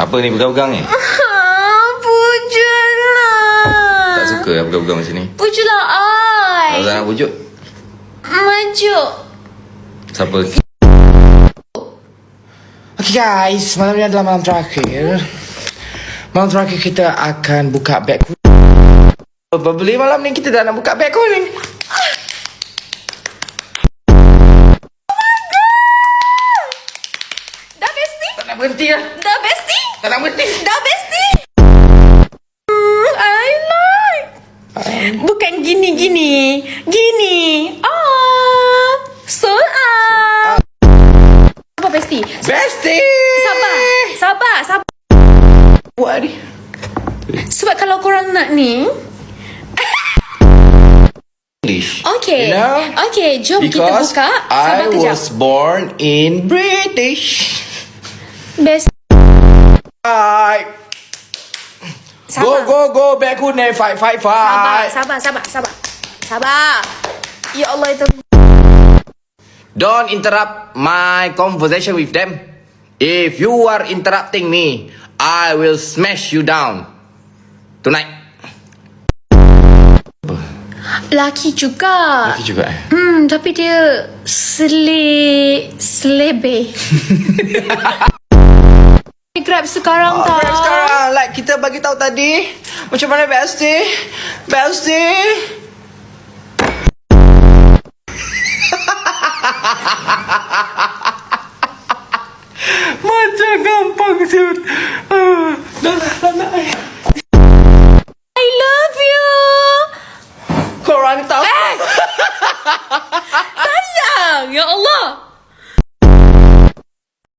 Apa ni pegang-pegang ni? Pujuklah. Tak suka lah pegang-pegang macam ni. Pujuklah I. Kalau tak nak pujuk, Majuk. siapa? Okay guys, malam ni adalah malam terakhir. Malam terakhir kita akan buka beg. Beli malam ni kita dah nak buka beg kuning. Dah besti? Tak nak berhenti lah. Dah besti? Tak nak berhenti. Dah besti? I like. Bukan gini. Gini. So apa besti? Besti. Sabar. Buat ni. Sebab kalau korang nak ni, English. okay. You know? Okay, jom kita Because buka. Sabar I kejap. was born in British. Best. Fight. Sabar. Go. Beg kuning. Fight. Sabar. Ya Allah itu. Don't interrupt my conversation with them. If you are interrupting me, I will smash you down tonight. Laki juga. Laki juga. Tapi dia selebe. Grab sekarang tau. Grab sekarang. Like kita bagi tahu tadi. Macam mana Besti? Macam gampang siut. Dah nak.